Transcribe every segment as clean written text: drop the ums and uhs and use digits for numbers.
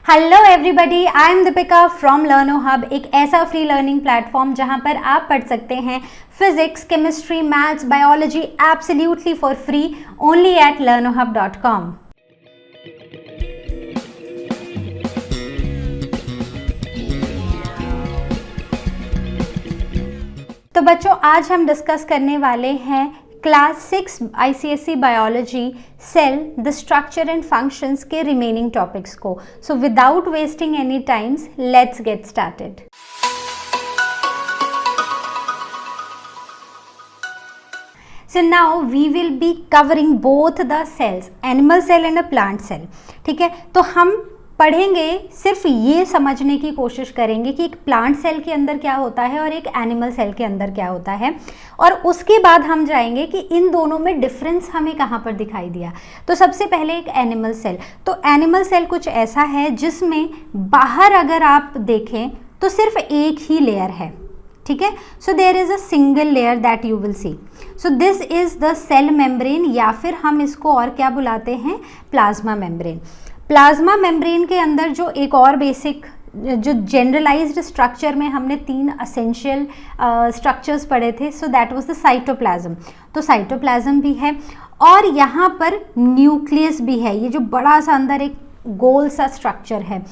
Hello everybody, I am Deepika from लर्नो hub, एक ऐसा free learning platform जहां पर आप पढ़ सकते हैं physics, chemistry, maths, biology absolutely for free only at learnohub.com। तो बच्चों, आज हम डिस्कस करने वाले हैं class 6 ICSE biology cell the structure and functions के रिमेनिंग टॉपिक्स को। So without wasting any times, let's get started. So now we will be covering both the cells, animal cell and a plant cell। ठीक है, तो हम पढ़ेंगे, सिर्फ ये समझने की कोशिश करेंगे कि एक प्लांट सेल के अंदर क्या होता है और एक एनिमल सेल के अंदर क्या होता है, और उसके बाद हम जाएंगे कि इन दोनों में डिफरेंस हमें कहाँ पर दिखाई दिया। तो सबसे पहले एक एनिमल सेल। तो एनिमल सेल कुछ ऐसा है जिसमें बाहर अगर आप देखें तो सिर्फ एक ही लेयर है। ठीक है, so there is a single layer that you will see. So this is the cell membrane, या फिर हम इसको और क्या बुलाते हैं, प्लाज्मा मेम्ब्रेन। प्लाज्मा मेम्ब्रेन के अंदर जो एक और बेसिक जो जनरलाइज्ड स्ट्रक्चर में हमने 3 असेंशियल स्ट्रक्चर्स पढ़े थे, so that was the cytoplasm. तो साइटोप्लाज्म भी है और यहाँ पर न्यूक्लियस भी है, ये जो बड़ा सा अंदर एक गोल सा स्ट्रक्चर है।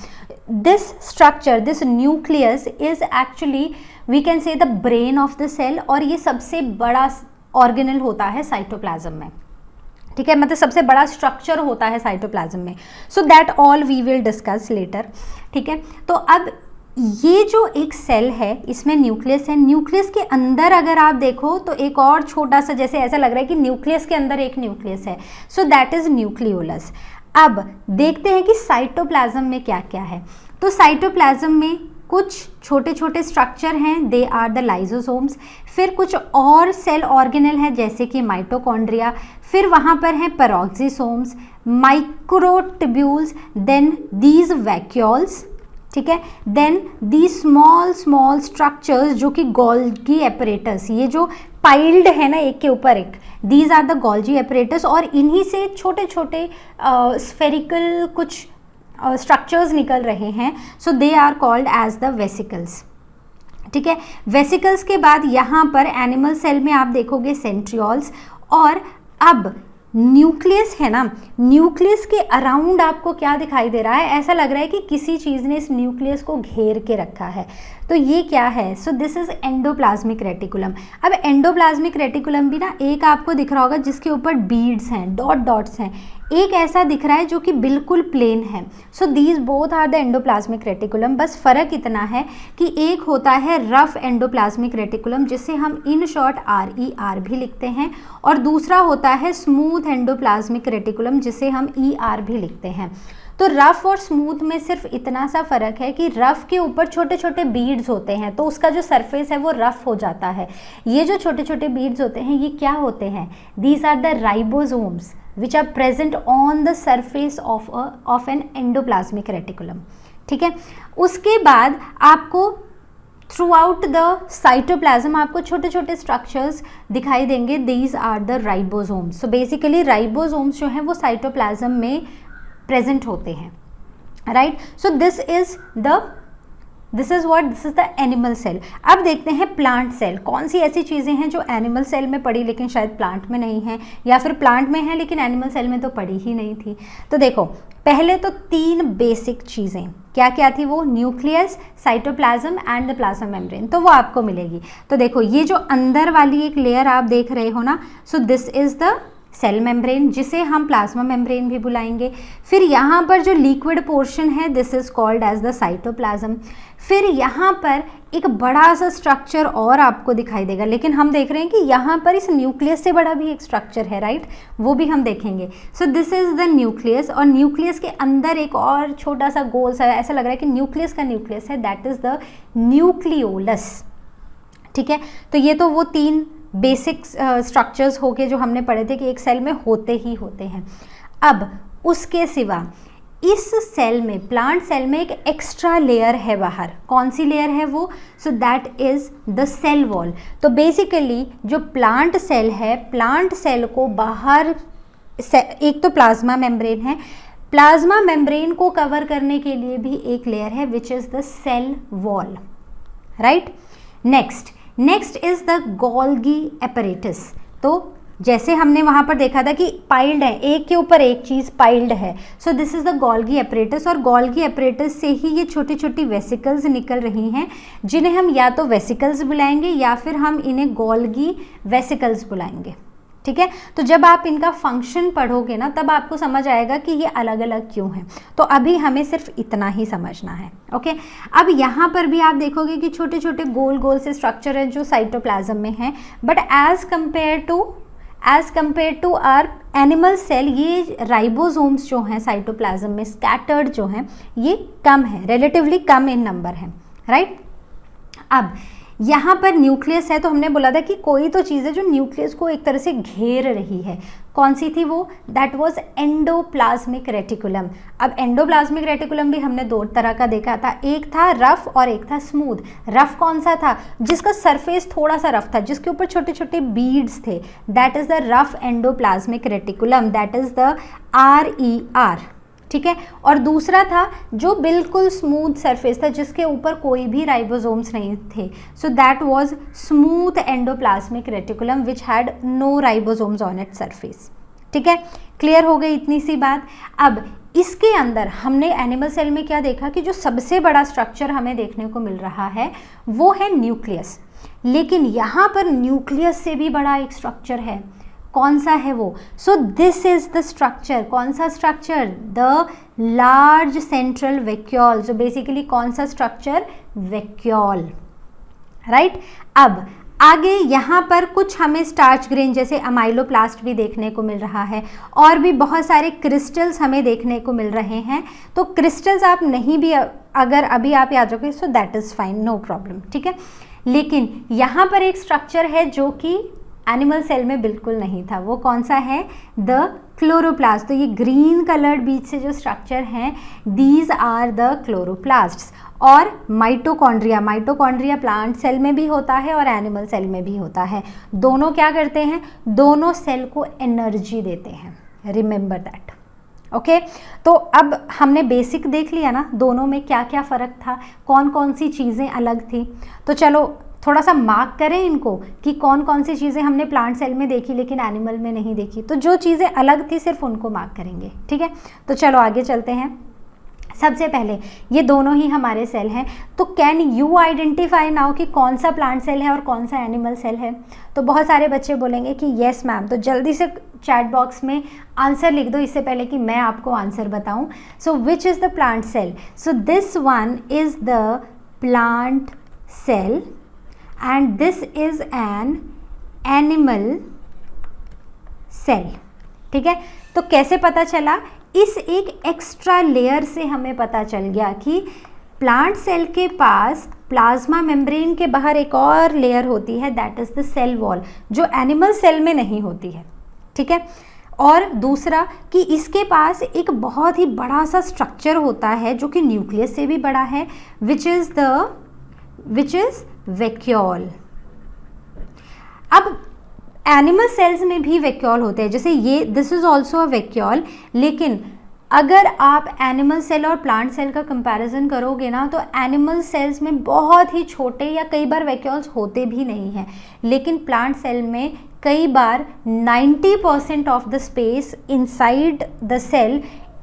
This structure, this nucleus is actually we can say the brain of the cell, और ये सबसे बड़ा ऑर्गेनल होता है साइटोप्लाज्म में। ठीक है, मतलब सबसे बड़ा स्ट्रक्चर होता है साइटोप्लाज्म में। So that all we will discuss later. ठीक है, तो अब ये जो एक सेल है इसमें न्यूक्लियस है। न्यूक्लियस के अंदर अगर आप देखो तो एक और छोटा सा, जैसे ऐसा लग रहा है कि न्यूक्लियस के अंदर एक न्यूक्लियस है, सो दैट इज न्यूक्लियोलस। अब देखते हैं कि साइटोप्लाज्म में क्या क्या है। तो साइटोप्लाज्म में कुछ छोटे छोटे स्ट्रक्चर हैं, दे आर द लाइजोसोम्स। फिर कुछ और सेल ऑर्गेनल है जैसे कि माइटोकॉन्ड्रिया, फिर वहाँ पर हैं peroxisomes, microtubules, then these vacuoles. ठीक है, then the small small structures जो कि गोल्गी एपरेटस, ये जो पाइल्ड है ना एक के ऊपर एक, these are the Golgi apparatus, और इन्हीं से छोटे छोटे स्फेरिकल कुछ स्ट्रक्चर्स निकल रहे हैं। So they are called as the vesicles. ठीक है, वेसिकल्स के बाद यहाँ पर एनिमल सेल में आप देखोगे सेंट्रियोल्स, और अब न्यूक्लियस है ना, न्यूक्लियस के अराउंड आपको क्या दिखाई दे रहा है, ऐसा लग रहा है कि किसी चीज़ ने इस न्यूक्लियस को घेर के रखा है। तो ये क्या है, सो दिस इज एंडोप्लाज्मिक रेटिकुलम। अब एंडोप्लाज्मिक रेटिकुलम भी ना एक आपको दिख रहा होगा जिसके ऊपर बीड्स हैं, डॉट डॉट्स हैं, एक ऐसा दिख रहा है जो कि बिल्कुल प्लेन है। So these both are the endoplasmic reticulum. बस फ़र्क इतना है कि एक होता है रफ एंडोप्लाज्मिक रेटिकुलम जिसे हम इन शॉर्ट RER भी लिखते हैं, और दूसरा होता है स्मूथ एंडोप्लाज्मिक रेटिकुलम जिसे हम ER भी लिखते हैं। तो रफ़ और स्मूथ में सिर्फ इतना सा फ़र्क है कि रफ़ के ऊपर छोटे छोटे बीड्स होते हैं तो उसका जो सरफेस है वो रफ़ हो जाता है। ये जो छोटे छोटे बीड्स होते हैं ये क्या होते हैं, these are the ribosomes which are present on the surface of an endoplasmic reticulum। ठीक है, उसके बाद आपको थ्रू आउट द साइटोप्लाज्म आपको छोटे छोटे स्ट्रक्चर्स दिखाई देंगे, these are the ribosomes. So basically ribosomes जो हैं वो साइटोप्लाज्म में प्रेजेंट होते हैं, right. So this is the animal cell. अब देखते हैं प्लांट सेल। कौन सी ऐसी चीज़ें हैं जो एनिमल सेल में पड़ी लेकिन शायद प्लांट में नहीं है, या फिर प्लांट में है लेकिन एनिमल सेल में तो पड़ी ही नहीं थी। तो देखो, पहले तो 3 बेसिक चीज़ें क्या क्या थी, वो nucleus, cytoplasm and the plasma membrane, तो वो आपको मिलेगी। तो देखो, ये जो अंदर वाली एक लेयर आप देख रहे हो ना, so this is the cell membrane जिसे हम प्लाज्मा मेम्ब्रेन भी बुलाएंगे। फिर यहाँ पर जो लिक्विड पोर्शन है this is called as the cytoplasm. फिर यहाँ पर एक बड़ा सा स्ट्रक्चर और आपको दिखाई देगा, लेकिन हम देख रहे हैं कि यहाँ पर इस न्यूक्लियस से बड़ा भी एक स्ट्रक्चर है, राइट, वो भी हम देखेंगे। सो दिस इज द न्यूक्लियस, और न्यूक्लियस के अंदर एक और छोटा सा गोल सा, ऐसा लग रहा है कि न्यूक्लियस का न्यूक्लियस है, दैट इज द न्यूक्लियोलस। ठीक है, तो ये तो वो 3 बेसिक स्ट्रक्चर्स हो गए जो हमने पढ़े थे कि एक सेल में होते ही होते हैं। अब उसके सिवा इस सेल में, प्लांट सेल में, एक एक्स्ट्रा लेयर है बाहर। कौन सी लेयर है वो, so that is the cell wall. तो बेसिकली जो प्लांट सेल है, प्लांट सेल को बाहर एक तो प्लाज्मा मेम्ब्रेन है, प्लाज्मा मेम्ब्रेन को कवर करने के लिए भी एक लेयर है which is the cell wall, right. Next is the Golgi apparatus. तो जैसे हमने वहाँ पर देखा था कि पाइल्ड है, एक के ऊपर एक चीज़ पाइल्ड है, सो this is the Golgi apparatus. और गोल्गी एपरेटस से ही ये छोटी छोटी वेसिकल्स निकल रही हैं, जिन्हें हम या तो वेसिकल्स बुलाएंगे या फिर हम इन्हें गोल्गी वेसिकल्स बुलाएंगे, ठीक है। तो जब आप इनका फंक्शन पढ़ोगे ना तब आपको समझ आएगा कि ये अलग अलग क्यों हैं। तो अभी हमें सिर्फ इतना ही समझना है, ओके। अब यहाँ पर भी आप देखोगे कि छोटे छोटे गोल गोल से स्ट्रक्चर हैं जो साइटोप्लाज्म में हैं, but as compare to our animal cell, ये राइबोसोम्स जो हैं साइटोप्लाज्म में स्कैटर्ड जो हैं, ये कम है, रिलेटिवली कम इन नंबर है, राइट। अब यहाँ पर न्यूक्लियस है, तो हमने बोला था कि कोई तो चीज़ है जो न्यूक्लियस को एक तरह से घेर रही है। कौन सी थी वो? That was endoplasmic reticulum. अब एंडोप्लाज्मिक रेटिकुलम भी हमने दो तरह का देखा था, एक था रफ और एक था स्मूथ। रफ कौन सा था? जिसका सरफेस थोड़ा सा रफ था, जिसके ऊपर छोटे छोटे बीड्स थे, that is the rough endoplasmic reticulum, that is the RER, ठीक है। और दूसरा था जो बिल्कुल स्मूथ सरफेस था, जिसके ऊपर कोई भी राइबोसोम्स नहीं थे, so that was smooth endoplasmic reticulum which had no ribosomes on it surface, ठीक है। क्लियर हो गई इतनी सी बात। अब इसके अंदर हमने एनिमल सेल में क्या देखा कि जो सबसे बड़ा स्ट्रक्चर हमें देखने को मिल रहा है वो है न्यूक्लियस, लेकिन यहाँ पर न्यूक्लियस से भी बड़ा एक स्ट्रक्चर है। कौन सा है वो? सो दिस इज द स्ट्रक्चर। कौन सा structure? The large central vacuole. जो बेसिकली कौन सा स्ट्रक्चर? Vacuole, right. अब आगे यहाँ पर कुछ हमें स्टार्च ग्रेन जैसे अमाइलोप्लास्ट भी देखने को मिल रहा है, और भी बहुत सारे क्रिस्टल्स हमें देखने को मिल रहे हैं। तो क्रिस्टल्स आप नहीं भी अगर अभी आप याद रखोगे so that is fine, no problem, ठीक है। लेकिन यहाँ पर एक स्ट्रक्चर है जो कि एनिमल सेल में बिल्कुल नहीं था। वो कौन सा है? The chloroplast. तो ये ग्रीन कलर्ड बीच से जो स्ट्रक्चर हैं, दीज आर द क्लोरोप्लास्ट्स। और माइटोकॉन्ड्रिया प्लांट सेल में भी होता है और एनिमल सेल में भी होता है। दोनों क्या करते हैं? दोनों सेल को एनर्जी देते हैं, रिमेंबर दैट, ओके। तो अब हमने बेसिक देख लिया ना, दोनों में क्या क्या फ़र्क था, कौन कौन सी चीज़ें अलग थी। तो चलो थोड़ा सा मार्क करें इनको कि कौन कौन सी चीज़ें हमने प्लांट सेल में देखी लेकिन एनिमल में नहीं देखी। तो जो चीज़ें अलग थी सिर्फ उनको मार्क करेंगे, ठीक है। तो चलो आगे चलते हैं। सबसे पहले ये दोनों ही हमारे सेल हैं, तो कैन यू आइडेंटिफाई नाउ कि कौन सा प्लांट सेल है और कौन सा एनिमल सेल है? तो बहुत सारे बच्चे बोलेंगे कि येस मैम। तो जल्दी से चैट बॉक्स में आंसर लिख दो इससे पहले कि मैं आपको आंसर बताऊं। So which is the plant cell? So this one is the plant cell and this is an animal cell, ठीक है। तो कैसे पता चला? इस एक एक्स्ट्रा लेयर से हमें पता चल गया कि प्लांट सेल के पास प्लाज्मा मेम्ब्रेन के बाहर एक और लेयर होती है, that is the cell wall, जो एनिमल सेल में नहीं होती है, ठीक है। और दूसरा कि इसके पास एक बहुत ही बड़ा सा स्ट्रक्चर होता है जो कि न्यूक्लियस से भी बड़ा है, विच इज़ वैक्यूल। अब एनिमल सेल्स में भी वैक्यूल होते हैं, जैसे ये this is also a vacuole. लेकिन अगर आप एनिमल सेल और प्लांट सेल का कंपैरिजन करोगे ना, तो एनिमल सेल्स में बहुत ही छोटे या कई बार वैक्यूल्स होते भी नहीं हैं, लेकिन प्लांट सेल में कई बार 90% of the space inside the cell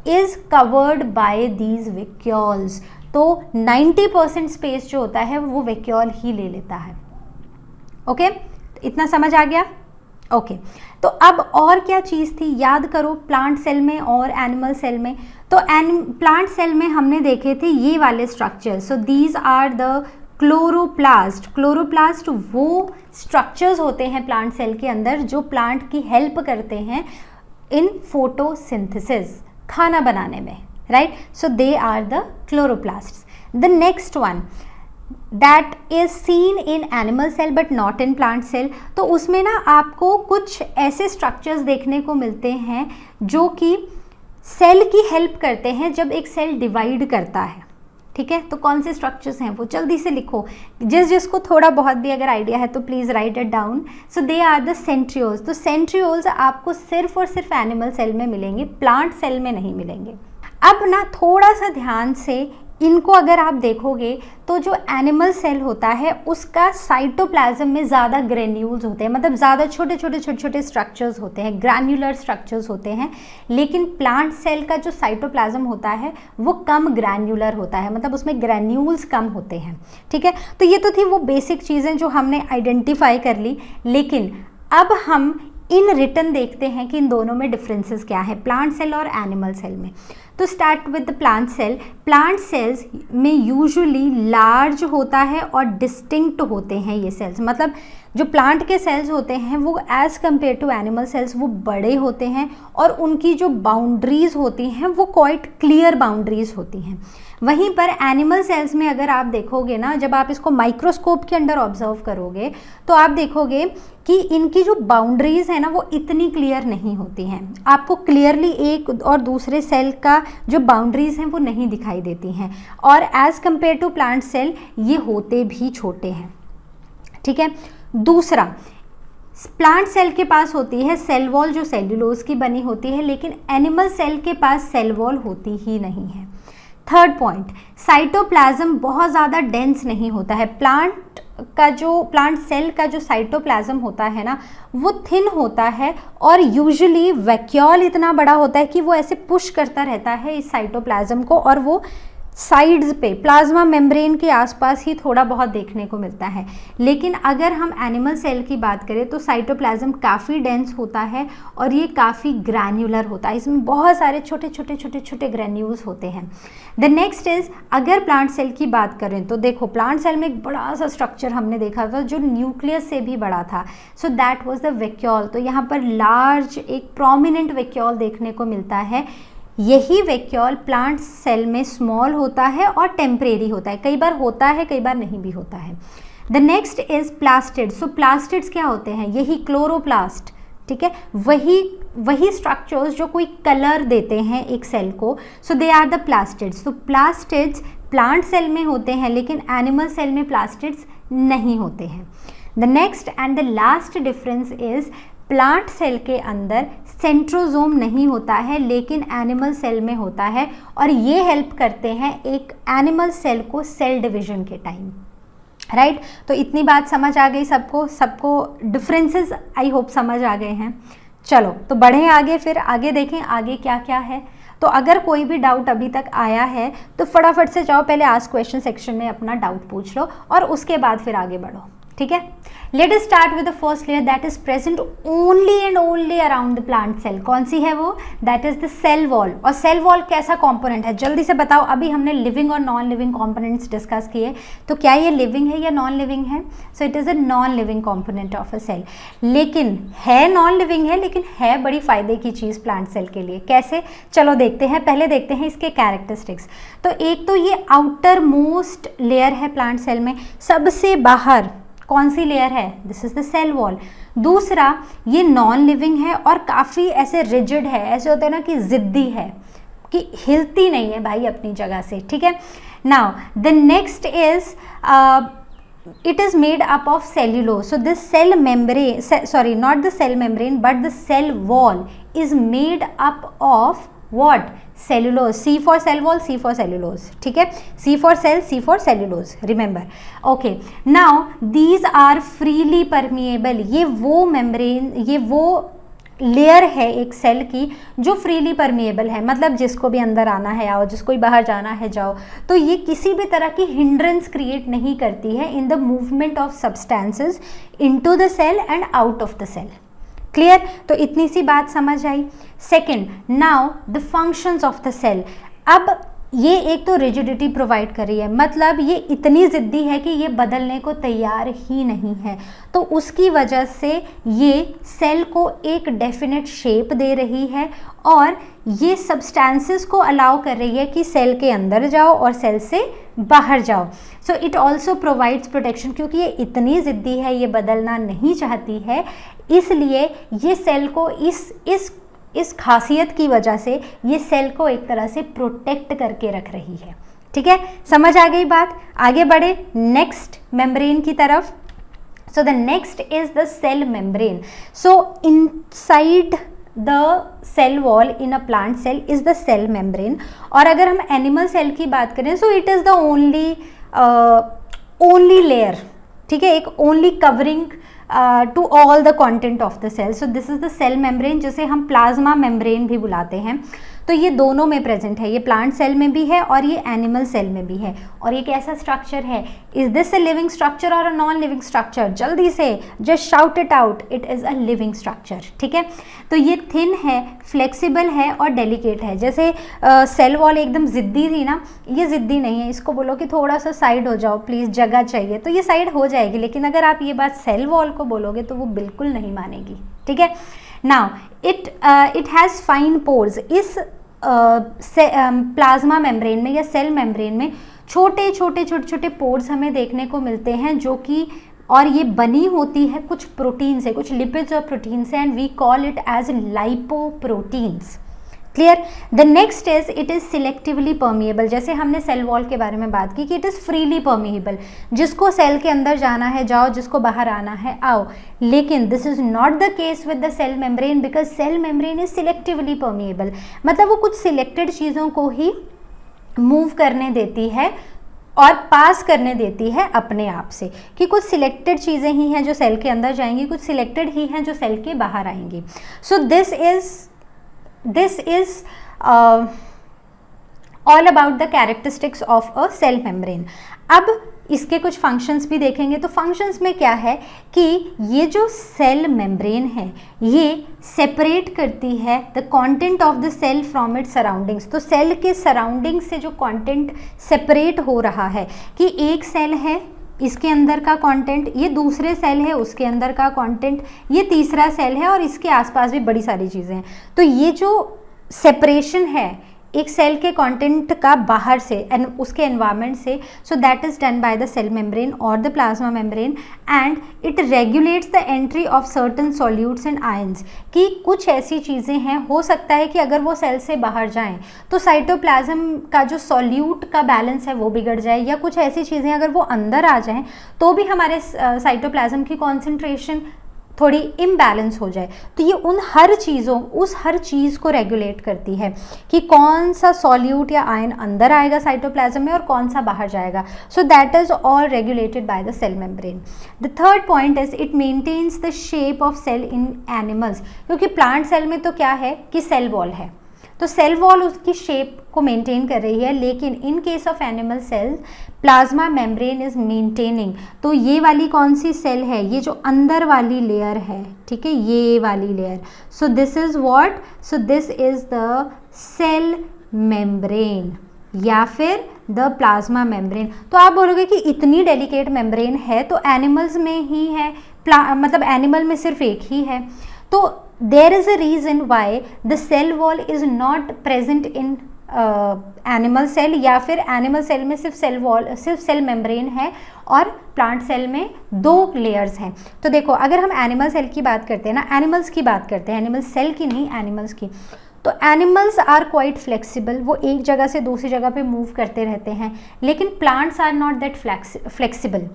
is covered by these vacuoles. तो 90% स्पेस जो होता है वो वैक्यूल ही ले लेता है, ओके। इतना समझ आ गया? ओके। तो अब और क्या चीज़ थी याद करो प्लांट सेल में और एनिमल सेल में। तो प्लांट सेल में हमने देखे थे ये वाले structure. So these are the chloroplast. Chloroplast वो स्ट्रक्चर्स होते हैं प्लांट सेल के अंदर जो प्लांट की हेल्प करते हैं इन फोटोसिंथेसिस, खाना बनाने में, right? So they are the chloroplasts. The next one that is seen in animal cell but not in plant cell. तो उसमें ना आपको कुछ ऐसे स्ट्रक्चर्स देखने को मिलते हैं जो कि सेल की हेल्प करते हैं जब एक सेल डिवाइड करता है, ठीक है। तो कौन से स्ट्रक्चर्स हैं वो जल्दी से लिखो, जिसको थोड़ा बहुत भी अगर आइडिया है तो please write it down. So they are the centrioles. तो सेंट्रियोल्स आपको सिर्फ और सिर्फ एनिमल सेल में मिलेंगे, प्लांट सेल में नहीं मिलेंगे। अब ना थोड़ा सा ध्यान से इनको अगर आप देखोगे तो जो एनिमल सेल होता है उसका साइटोप्लाज्म में ज़्यादा ग्रेन्यूल्स होते हैं, मतलब ज़्यादा छोटे छोटे स्ट्रक्चर्स होते हैं, ग्रैन्युलर स्ट्रक्चर्स होते हैं। लेकिन प्लांट सेल का जो साइटोप्लाज्म होता है वो कम ग्रैन्युलर होता है, मतलब उसमें ग्रैन्यूल्स कम होते हैं। ठीक है, तो ये तो थी वो बेसिक चीज़ें जो हमने आइडेंटिफाई कर ली। लेकिन अब हम इन रिटर्न देखते हैं कि इन दोनों में डिफरेंसेस क्या है, प्लांट सेल और एनिमल सेल में। तो start with the plant cell. Plant cells में यूजुअली लार्ज होता है और डिस्टिंक्ट होते हैं ये सेल्स, मतलब जो प्लांट के सेल्स होते हैं वो as compare to animal cells वो बड़े होते हैं और उनकी जो बाउंड्रीज होती हैं वो क्वाइट क्लियर बाउंड्रीज होती हैं। वहीं पर एनिमल सेल्स में अगर आप देखोगे ना, जब आप इसको माइक्रोस्कोप के अंडर ऑब्जर्व करोगे तो आप देखोगे कि इनकी जो बाउंड्रीज है ना वो इतनी क्लियर नहीं होती हैं। आपको क्लियरली एक और दूसरे सेल का जो बाउंड्रीज हैं वो नहीं दिखाई देती हैं, और as compare to plant cell ये होते भी छोटे हैं। ठीक है, दूसरा, प्लांट सेल के पास होती है सेल वॉल जो सेल्यूलोज की बनी होती है, लेकिन एनिमल सेल के पास सेल वॉल होती ही नहीं है। थर्ड पॉइंट, साइटोप्लाज्म बहुत ज़्यादा डेंस नहीं होता है। प्लांट सेल का जो साइटोप्लाज्म होता है ना वो थिन होता है, और यूजुअली वैक्यूल इतना बड़ा होता है कि वो ऐसे पुश करता रहता है इस साइटोप्लाज्म को, और वो साइड्स पे प्लाज्मा मेम्ब्रेन के आसपास ही थोड़ा बहुत देखने को मिलता है। लेकिन अगर हम एनिमल सेल की बात करें तो साइटोप्लाज्म काफ़ी डेंस होता है और ये काफ़ी ग्रैन्युलर होता है, इसमें बहुत सारे छोटे छोटे ग्रैन्यूल्स होते हैं। द नेक्स्ट इज़, अगर प्लांट सेल की बात करें तो देखो प्लांट सेल में एक बड़ा सा स्ट्रक्चर हमने देखा था जो न्यूक्लियस से भी बड़ा था, सो दैट वाज द वैक्यूल। तो यहाँ पर लार्ज एक प्रोमिनेंट वैक्यूल देखने को मिलता है। यही वैक्यूल प्लांट सेल में स्मॉल होता है और टेम्परेरी होता है, कई बार होता है कई बार नहीं भी होता है। The next is plastids. So plastids क्या होते हैं, यही क्लोरोप्लास्ट, ठीक है, वही स्ट्रक्चर्स जो कोई कलर देते हैं एक सेल को, सो दे आर द प्लास्टिड्स। तो प्लास्टिड्स प्लांट सेल में होते हैं लेकिन एनिमल सेल में प्लास्टिड्स नहीं होते हैं। The next and the last difference is, plant cell के अंदर सेंट्रोजोम नहीं होता है लेकिन एनिमल सेल में होता है, और ये हेल्प करते हैं एक एनिमल सेल को सेल डिवीजन के टाइम। राइट, तो इतनी बात समझ आ गई सबको डिफरेंसेस आई होप समझ आ गए हैं। चलो तो बढ़ें आगे, फिर आगे देखें आगे क्या क्या है। तो अगर कोई भी डाउट अभी तक आया है तो फटाफट से जाओ, पहले आस्क क्वेश्चन सेक्शन में अपना डाउट पूछ लो और उसके बाद फिर आगे बढ़ो। ठीक है, let us start with the first layer that is present only and only around the plant cell. कौन सी है वो, that is the cell wall. और सेल वॉल कैसा कंपोनेंट है, जल्दी से बताओ। अभी हमने लिविंग और नॉन लिविंग कंपोनेंट्स डिस्कस किए, तो क्या ये लिविंग है या नॉन लिविंग है? So it is a non living component of a cell, लेकिन है नॉन लिविंग है, लेकिन है बड़ी फायदे की चीज़ प्लांट सेल के लिए। कैसे, चलो देखते हैं। पहले देखते हैं इसके कैरेक्टरिस्टिक्स। तो एक तो ये आउटर मोस्ट लेयर है प्लांट सेल में, सबसे बाहर कौन सी लेयर है, this is the cell wall. दूसरा, ये नॉन लिविंग है और काफ़ी ऐसे रिजिड है, ऐसे होता है ना कि जिद्दी है, कि हिलती नहीं है भाई अपनी जगह से। ठीक है, now the next is it is made up of cellulose. So this cell membrane, sorry, not the cell membrane but the cell wall is made up of what? Cellulose. C for cell wall, C for cellulose. ठीक है, C for cell, C for cellulose. Remember. Okay. Now these are freely permeable. ये वो membrane, ये वो layer है एक cell की जो फ्रीली परमिएबल है, मतलब जिसको भी अंदर आना है आओ, जिसको भी बाहर जाना है जाओ। तो ये किसी भी तरह की हिंड्रेंस क्रिएट नहीं करती है in the movement of substances into the cell and out of the cell. Clear, तो इतनी सी बात समझ आई। Second, now the functions of the cell. अब ये एक तो रिजिडिटी प्रोवाइड कर रही है, मतलब ये इतनी ज़िद्दी है कि ये बदलने को तैयार ही नहीं है, तो उसकी वजह से ये सेल को एक डेफिनेट शेप दे रही है और ये सब्सटेंसेस को अलाउ कर रही है कि सेल के अंदर जाओ और सेल से बाहर जाओ। So it also provides protection, क्योंकि ये इतनी ज़िद्दी है, ये बदलना नहीं चाहती है, इसलिए ये सेल को इस खासियत की वजह से ये सेल को एक तरह से प्रोटेक्ट करके रख रही है। ठीक है, समझ आ गई बात। आगे बढ़े नेक्स्ट मेम्ब्रेन की तरफ। So the next is the cell membrane. So inside the cell wall in a plant cell is the cell membrane. और अगर हम एनिमल सेल की बात करें, so it is the only layer, ठीक है, एक only covering to all the content of the cell. So this is the cell membrane, जिसे हम प्लाज्मा मेम्ब्रेन भी बुलाते हैं। तो ये दोनों में प्रेजेंट है, ये प्लांट सेल में भी है और ये एनिमल सेल में भी है। और ये कैसा स्ट्रक्चर है? Is this a living structure और अ नॉन लिविंग स्ट्रक्चर? जल्दी से just shout it out, it is a living structure, ठीक है। तो ये थिन है, फ्लेक्सिबल है और डेलिकेट है। जैसे सेल वॉल एकदम ज़िद्दी थी ना, ये ज़िद्दी नहीं है। इसको बोलो कि थोड़ा सा साइड हो जाओ प्लीज़, जगह चाहिए, तो ये साइड हो जाएगी। लेकिन अगर आप ये बात सेल वॉल को बोलोगे तो वो बिल्कुल नहीं मानेगी, ठीक है। Now it has fine pores. इस प्लाज्मा मेम्ब्रेन में या सेल मेम्ब्रेन में छोटे छोटे पोर्स हमें देखने को मिलते हैं, जो कि और ये बनी होती है कुछ प्रोटीन से, कुछ लिपिड्स और प्रोटीन से, and we call it as lipoproteins. Clear? The next is it is selectively permeable. जैसे हमने सेल वॉल के बारे में बात की कि इट इज़ फ्रीली परमिएबल, जिसको सेल के अंदर जाना है जाओ, जिसको बाहर आना है आओ। लेकिन this is not the case with the cell membrane, because cell membrane is selectively permeable. मतलब वो कुछ सिलेक्टेड चीज़ों को ही मूव करने देती है और पास करने देती है अपने आप से, कि कुछ सिलेक्टेड चीज़ें ही हैं जो सेल के अंदर जाएंगी, कुछ सिलेक्टेड ही हैं जो सेल के बाहर आएंगी। सो this is all about the characteristics of a cell membrane। अब इसके कुछ फंक्शंस भी देखेंगे। तो फंक्शंस में क्या है कि ये जो सेल मेम्ब्रेन है ये सेपरेट करती है the content of the cell from its surroundings. तो सेल के सराउंडिंग से जो कंटेंट सेपरेट हो रहा है, कि एक सेल है इसके अंदर का कंटेंट, ये दूसरे सेल है उसके अंदर का कंटेंट, ये तीसरा सेल है और इसके आसपास भी बड़ी सारी चीज़ें हैं। तो ये जो सेपरेशन है एक सेल के कंटेंट का बाहर से एंड उसके एनवायरनमेंट से, so that is done by the cell membrane और the plasma membrane, and it regulates the entry of certain solutes and ions. कि कुछ ऐसी चीज़ें हैं, हो सकता है कि अगर वो सेल से बाहर जाएं तो साइटोप्लाज्म का जो सॉल्यूट का बैलेंस है वो बिगड़ जाए, या कुछ ऐसी चीज़ें अगर वो अंदर आ जाएं तो भी हमारे साइटोप्लाज्म की कॉन्सेंट्रेशन थोड़ी इम्बैलेंस हो जाए। तो ये उस हर चीज़ को रेगुलेट करती है कि कौन सा सॉल्यूट या आयन अंदर आएगा साइटोप्लाज्म में और कौन सा बाहर जाएगा। So that is all regulated by the cell membrane. The third point is it maintains the shape of cell in animals. क्योंकि प्लांट सेल में तो क्या है कि सेल वॉल है, तो सेल वॉल उसकी शेप को मेंटेन कर रही है, लेकिन in case of animal cell plasma membrane is maintaining. तो ये वाली कौन सी सेल है? ये जो अंदर वाली लेयर है, ठीक है, ये वाली layer. So this is what? So this is the cell membrane या फिर द प्लाज्मा मेम्ब्रेन। तो आप बोलोगे कि इतनी डेलिकेट मेम्ब्रेन है तो एनिमल्स में ही है, मतलब एनिमल में सिर्फ एक ही है। तो there is a reason why the cell wall is not present in animal cell, या फिर एनिमल सेल में सिर्फ सेल मेम्ब्रेन है और प्लांट सेल में 2 लेयर्स हैं। तो देखो अगर हम एनिमल सेल की बात करते हैं ना, एनिमल्स की बात करते हैं, एनिमल सेल की नहीं, एनिमल्स की, तो एनिमल्स आर क्वाइट फ्लेक्सिबल, वो एक जगह से दूसरी जगह पे मूव करते रहते हैं। लेकिन plants are not that flexible,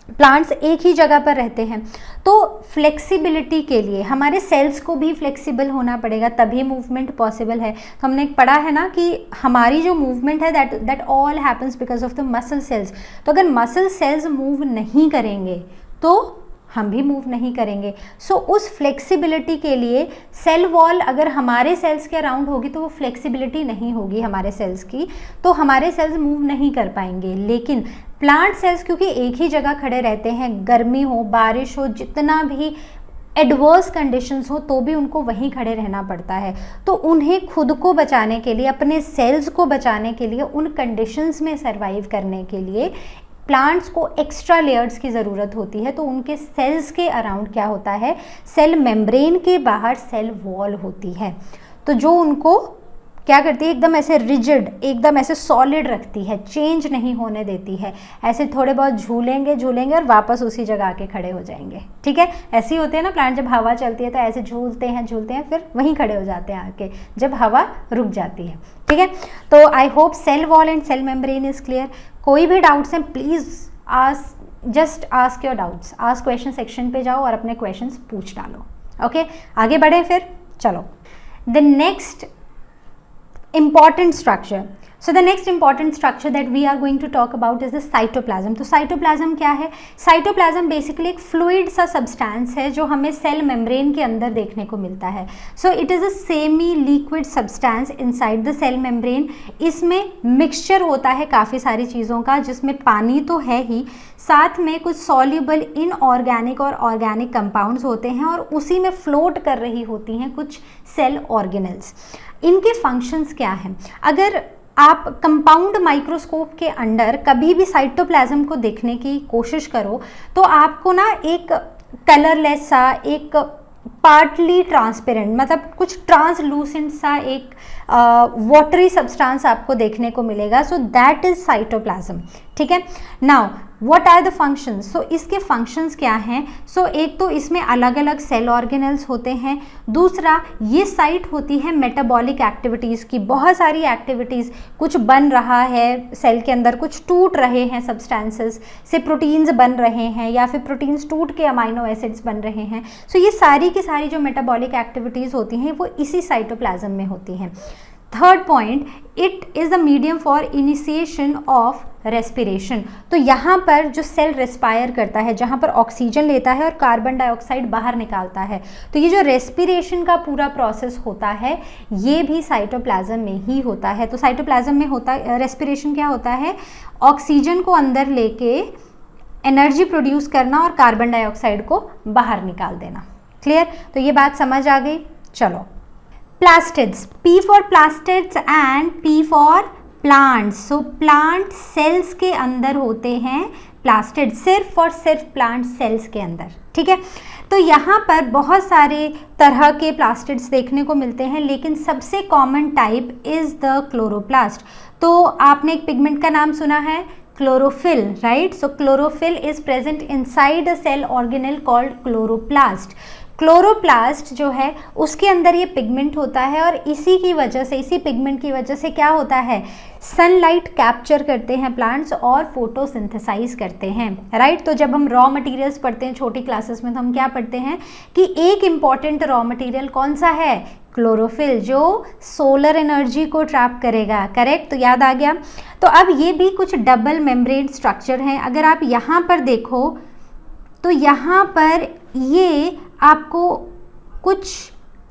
plants एक ही जगह पर रहते हैं। तो फ्लेक्सिबिलिटी के लिए हमारे सेल्स को भी फ्लेक्सिबल होना पड़ेगा, तभी मूवमेंट पॉसिबल है। तो हमने पढ़ा है ना कि हमारी जो मूवमेंट है that all happens because of the muscle cells. तो अगर मसल सेल्स मूव नहीं करेंगे तो हम भी मूव नहीं करेंगे। सो उस फ्लेक्सिबिलिटी के लिए सेल वॉल अगर हमारे सेल्स के अराउंड होगी तो वो फ्लेक्सिबिलिटी नहीं होगी हमारे सेल्स की, तो हमारे सेल्स मूव नहीं कर पाएंगे। लेकिन प्लांट सेल्स क्योंकि एक ही जगह खड़े रहते हैं, गर्मी हो, बारिश हो, जितना भी एडवर्स कंडीशंस हो तो भी उनको वहीं खड़े रहना पड़ता है। तो उन्हें खुद को बचाने के लिए, अपने सेल्स को बचाने के लिए, उन कंडीशंस में सर्वाइव करने के लिए प्लांट्स को एक्स्ट्रा लेयर्स की ज़रूरत होती है। तो उनके सेल्स के अराउंड क्या होता है, सेल मेम्ब्रेन के बाहर सेल वॉल होती है, तो जो उनको क्या करती है, एकदम ऐसे रिजिड, एकदम ऐसे सॉलिड रखती है, चेंज नहीं होने देती है। ऐसे थोड़े बहुत झूलेंगे और वापस उसी जगह आके खड़े हो जाएंगे, ठीक है। ऐसे ही होते हैं ना प्लांट, जब हवा चलती है तो ऐसे झूलते हैं फिर वहीं खड़े हो जाते हैं आके जब हवा रुक जाती है, ठीक है। तो I hope cell wall and cell membrane is clear. कोई भी डाउट्स हैं please just ask your doubts, ask question section पे जाओ और अपने क्वेश्चंस पूछ डालो। ओके, आगे बढ़ें फिर। चलो, the next important structure. So the next important structure that we are going to talk about is the cytoplasm. तो cytoplasm क्या है? cytoplasm basically एक fluid सा substance है जो हमें cell membrane के अंदर देखने को मिलता है. So it is a semi liquid substance inside the cell membrane. इसमें mixture होता है काफ़ी सारी चीज़ों का, जिसमें पानी तो है ही, साथ में कुछ soluble inorganic और organic compounds होते हैं और उसी में float कर रही होती हैं कुछ cell organelles. इनके फंक्शंस क्या हैं? अगर आप कंपाउंड माइक्रोस्कोप के अंडर कभी भी साइटोप्लाज्म को देखने की कोशिश करो तो आपको ना एक कलरलेस सा, एक पार्टली ट्रांसपेरेंट, मतलब कुछ ट्रांसलूसेंट सा एक वाटरी सब्सटेंस आपको देखने को मिलेगा. So that is cytoplasm. ठीक है. Now what are the functions? So इसके फंक्शंस क्या हैं? सो एक तो इसमें अलग अलग सेल ऑर्गेनल्स होते हैं. दूसरा, ये साइट होती है मेटाबॉलिक एक्टिविटीज़ की. बहुत सारी एक्टिविटीज़, कुछ बन रहा है सेल के अंदर, कुछ टूट रहे हैं सब्सटेंसेस से, प्रोटीन्स बन रहे हैं या फिर प्रोटीन्स टूट के अमाइनो एसिड्स बन रहे हैं. सो ये सारी की सारी जो मेटाबॉलिक एक्टिविटीज़ होती हैं वो इसी साइटोप्लाज्म में होती हैं. Third point, it is the medium for initiation of respiration. तो यहाँ पर जो सेल रेस्पायर करता है, जहाँ पर ऑक्सीजन लेता है और कार्बन डाइऑक्साइड बाहर निकालता है, तो ये जो रेस्पिरेशन का पूरा प्रोसेस होता है ये भी साइटोप्लाज्म में ही होता है. तो साइटोप्लाज्म में होता है रेस्पिरेशन. क्या होता है? ऑक्सीजन को अंदर लेके एनर्जी प्रोड्यूस करना और कार्बन डाइऑक्साइड को बाहर निकाल देना. क्लियर? तो ये बात समझ आ गई. चलो, plastids. P for plastids and P for plants. So plant cells के अंदर होते हैं प्लास्टिड्स, सिर्फ और सिर्फ प्लांट सेल्स के अंदर. ठीक है. तो यहाँ पर बहुत सारे तरह के प्लास्टिड्स देखने को मिलते हैं, लेकिन सबसे common type is the chloroplast. तो आपने एक पिगमेंट का नाम सुना है, chlorophyll, right? So chlorophyll is present inside a cell organelle called chloroplast. Chloroplast जो है उसके अंदर ये पिगमेंट होता है और इसी की वजह से, इसी पिगमेंट की वजह से क्या होता है? सनलाइट कैप्चर करते हैं प्लांट्स और फोटोसिंथेसाइज करते हैं, राइट? तो जब हम रॉ मटेरियल्स पढ़ते हैं छोटी क्लासेस में, तो हम क्या पढ़ते हैं कि एक इम्पॉर्टेंट रॉ मटेरियल कौन सा है? क्लोरोफिल, जो सोलर एनर्जी को ट्रैप करेगा. करेक्ट? तो याद आ गया. तो अब ये भी कुछ डबल मेम्ब्रेन स्ट्रक्चर हैं. अगर आप यहाँ पर देखो तो यहाँ पर ये आपको कुछ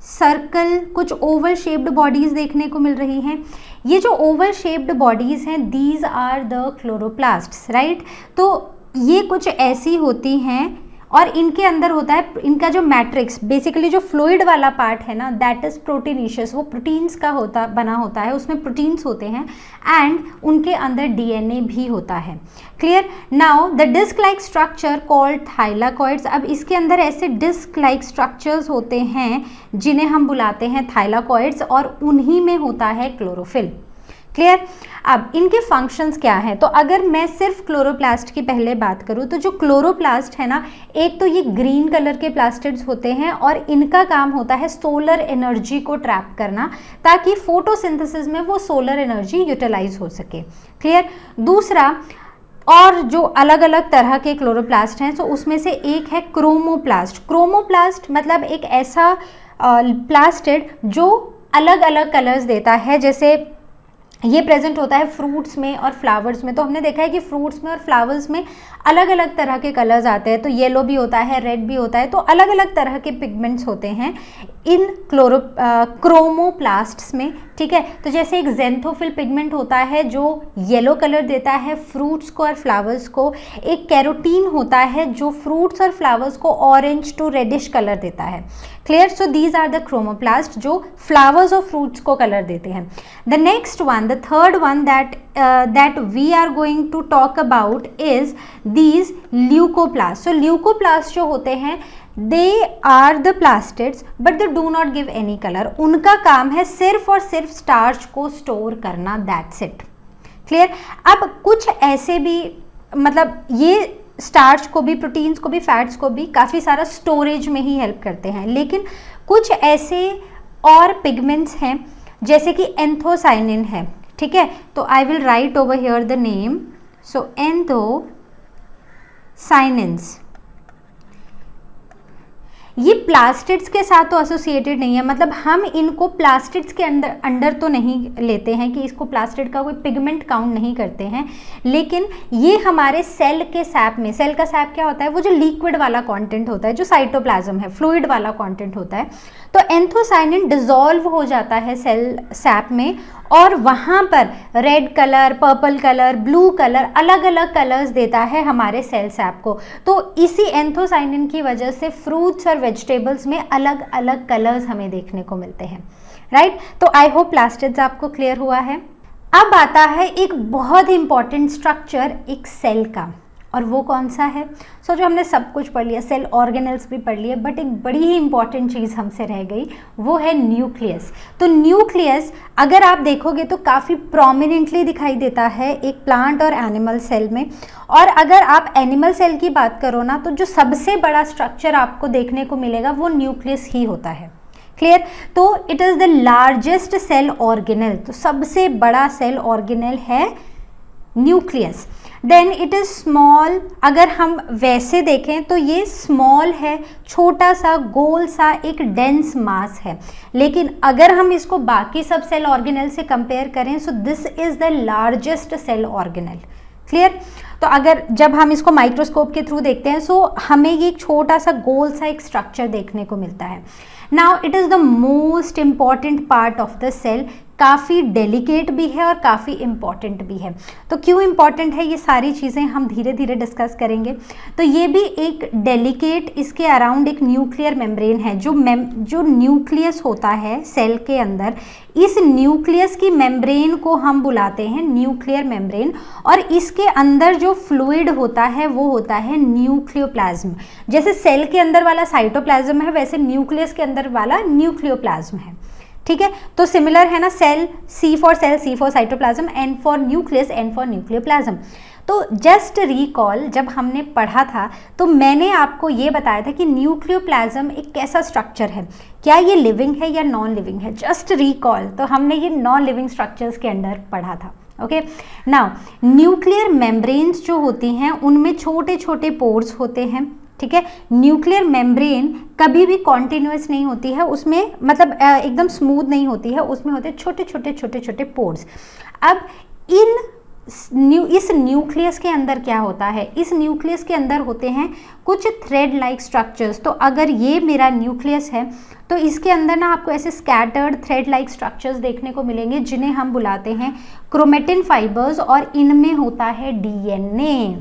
सर्कल, कुछ ओवल शेप्ड बॉडीज़ देखने को मिल रही हैं. ये जो ओवल शेप्ड बॉडीज़ हैं, these are the chloroplasts, right? तो ये कुछ ऐसी होती हैं और इनके अंदर होता है, इनका जो मैट्रिक्स, बेसिकली जो फ्लूइड वाला पार्ट है ना, दैट इज़ प्रोटीनिशियस. वो प्रोटीन्स का बना होता है, उसमें प्रोटीन्स होते हैं एंड उनके अंदर डीएनए भी होता है. Clear? Now the disc like structure called thylakoids. अब इसके अंदर ऐसे डिस्क लाइक स्ट्रक्चर्स होते हैं जिन्हें हम बुलाते हैं थाइलाकॉइड्स और उन्हीं में होता है क्लोरोफिल. क्लियर? अब इनके फंक्शंस क्या हैं? तो अगर मैं सिर्फ क्लोरोप्लास्ट की पहले बात करूं तो जो क्लोरोप्लास्ट है ना, एक तो ये ग्रीन कलर के प्लास्टिड्स होते हैं और इनका काम होता है सोलर एनर्जी को ट्रैप करना, ताकि फोटोसिंथेसिस में वो सोलर एनर्जी यूटिलाइज हो सके. क्लियर? दूसरा, और जो अलग अलग तरह के क्लोरोप्लास्ट हैं, तो उसमें से एक है क्रोमोप्लास्ट. क्रोमोप्लास्ट मतलब एक ऐसा प्लास्टिड जो अलग अलग कलर्स देता है. जैसे ये प्रेजेंट होता है फ्रूट्स में और फ्लावर्स में. तो हमने देखा है कि फ्रूट्स में और फ्लावर्स में अलग अलग तरह के कलर्स आते हैं. तो येलो भी होता है, रेड भी होता है. तो अलग अलग तरह के पिगमेंट्स होते हैं इन क्रोमोप्लास्ट्स में. ठीक है. तो जैसे एक ज़ेंथोफिल पिगमेंट होता है जो येलो कलर देता है फ्रूट्स को और फ्लावर्स को. एक कैरोटीन होता है जो फ्रूट्स और फ्लावर्स को ऑरेंज टू रेडिश कलर देता है. Clear? So these are the chromoplast जो फ्लावर्स और फ्रूट्स को कलर देते हैं. The next one, the third one that we are going to talk about is these leucoplasts. So leucoplasts जो होते हैं, they are the plastids but they do not give any color. उनका काम है सिर्फ और सिर्फ स्टार्च को स्टोर करना. that's it. क्लियर? अब कुछ ऐसे भी, मतलब ये स्टार्च को भी, प्रोटीन्स को भी, फैट्स को भी काफ़ी सारा स्टोरेज में ही हेल्प करते हैं. लेकिन कुछ ऐसे और पिगमेंट्स हैं जैसे कि एंथोसाइनिन है. ठीक है. तो I will write over here the name. So anthocyanins, ये प्लास्टिड्स के साथ तो एसोसिएटेड नहीं है, मतलब हम इनको प्लास्टिड्स के अंडर तो नहीं लेते हैं कि इसको प्लास्टिड का कोई पिगमेंट काउंट नहीं करते हैं, लेकिन ये हमारे सेल के सैप में, सेल का सैप क्या होता है, वो जो लिक्विड वाला कंटेंट होता है, जो साइटोप्लाज्म है, फ्लूइड वाला कंटेंट होता है, तो एंथोसायनिन डिसॉल्व हो जाता है सेल सैप में और वहाँ पर red colour, purple colour, blue colour, अलग अलग कलर्स देता है हमारे सेल सैप को। तो इसी एंथोसायनिन की वजह से फ्रूट्स और वेजिटेबल्स में अलग अलग कलर्स हमें देखने को मिलते हैं, राइट। तो आई होप प्लास्टिड्स आपको क्लियर हुआ है। अब आता है एक बहुत ही इंपॉर्टेंट स्ट्रक्चर एक सेल का, और वो कौन सा है। सो जो हमने सब कुछ पढ़ लिया, सेल ऑर्गेनल्स भी पढ़ लिए, बट एक बड़ी ही इंपॉर्टेंट चीज़ हमसे रह गई, वो है न्यूक्लियस। तो न्यूक्लियस अगर आप देखोगे तो काफ़ी प्रोमिनेंटली दिखाई देता है एक प्लांट और एनिमल सेल में। और अगर आप एनिमल सेल की बात करो ना, तो जो सबसे बड़ा स्ट्रक्चर आपको देखने को मिलेगा वो न्यूक्लियस ही होता है। क्लियर। तो it is the largest cell organelle, तो सबसे बड़ा सेल ऑर्गेनल है nucleus. Then it is small, अगर हम वैसे देखें तो ये स्मॉल है, छोटा सा गोल सा एक डेंस मास है, लेकिन अगर हम इसको बाकी सब सेल ऑर्गेनल से कंपेयर करें, so this is the largest cell organelle. Clear. तो अगर जब हम इसको माइक्रोस्कोप के थ्रू देखते हैं, सो हमें ये एक छोटा सा गोल सा एक स्ट्रक्चर देखने को मिलता है। Now it is the most important part of the cell, काफ़ी डेलिकेट भी है और काफ़ी इम्पॉर्टेंट भी है। तो क्यों इम्पॉर्टेंट है, ये सारी चीज़ें हम धीरे धीरे डिस्कस करेंगे। तो ये भी एक डेलिकेट, इसके अराउंड एक न्यूक्लियर मेम्ब्रेन है, जो न्यूक्लियस होता है सेल के अंदर, इस न्यूक्लियस की मेम्ब्रेन को हम बुलाते हैं न्यूक्लियर मेम्ब्रेन। और इसके अंदर जो फ्लूइड होता है वो होता है न्यूक्लियोप्लाज्म। जैसे सेल के अंदर वाला साइटोप्लाज्म है, वैसे न्यूक्लियस के अंदर वाला न्यूक्लियोप्लाज्म है। ठीक है, तो सिमिलर है ना, cell, C for cell, C for cytoplasm, N for nucleus, N for nucleoplasm. तो जस्ट रिकॉल, जब हमने पढ़ा था तो मैंने आपको ये बताया था कि न्यूक्लियोप्लाज्म एक कैसा स्ट्रक्चर है, क्या ये लिविंग है या नॉन लिविंग है। जस्ट रिकॉल, तो हमने ये नॉन लिविंग स्ट्रक्चर्स के अंडर पढ़ा था। ओके, नाउ न्यूक्लियर मेम्ब्रेन्स जो होती हैं उनमें छोटे छोटे पोर्स होते हैं। ठीक है, न्यूक्लियर मेम्ब्रेन कभी भी कॉन्टिन्यूस नहीं होती है, उसमें मतलब एकदम स्मूथ नहीं होती है, उसमें होते छोटे छोटे छोटे छोटे पोर्स। अब इस न्यूक्लियस के अंदर क्या होता है, इस न्यूक्लियस के अंदर होते हैं कुछ थ्रेड लाइक स्ट्रक्चर्स। तो अगर ये मेरा न्यूक्लियस है तो इसके अंदर ना आपको ऐसे स्कैटर्ड थ्रेड लाइक स्ट्रक्चर्स देखने को मिलेंगे, जिन्हें हम बुलाते हैं क्रोमेटिन फाइबर्स, और इनमें होता है डीएनए,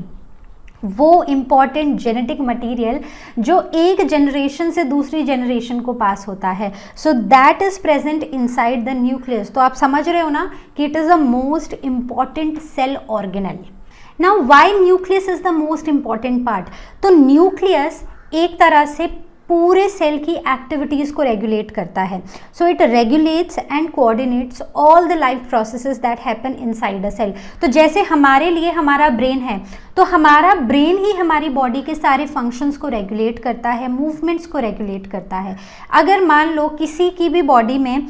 वो इम्पॉर्टेंट जेनेटिक मटेरियल जो एक जनरेशन से दूसरी जनरेशन को पास होता है। So that is present inside the nucleus. तो आप समझ रहे हो ना कि it is the most important cell organelle. Now why nucleus is the most important part. तो न्यूक्लियस एक तरह से पूरे सेल की एक्टिविटीज़ को रेगुलेट करता है। So it regulates and coordinates all the life processes that happen inside a cell. तो जैसे हमारे लिए हमारा ब्रेन है, तो हमारा ब्रेन ही हमारी बॉडी के सारे फंक्शंस को रेगुलेट करता है, मूवमेंट्स को रेगुलेट करता है। अगर मान लो किसी की भी बॉडी में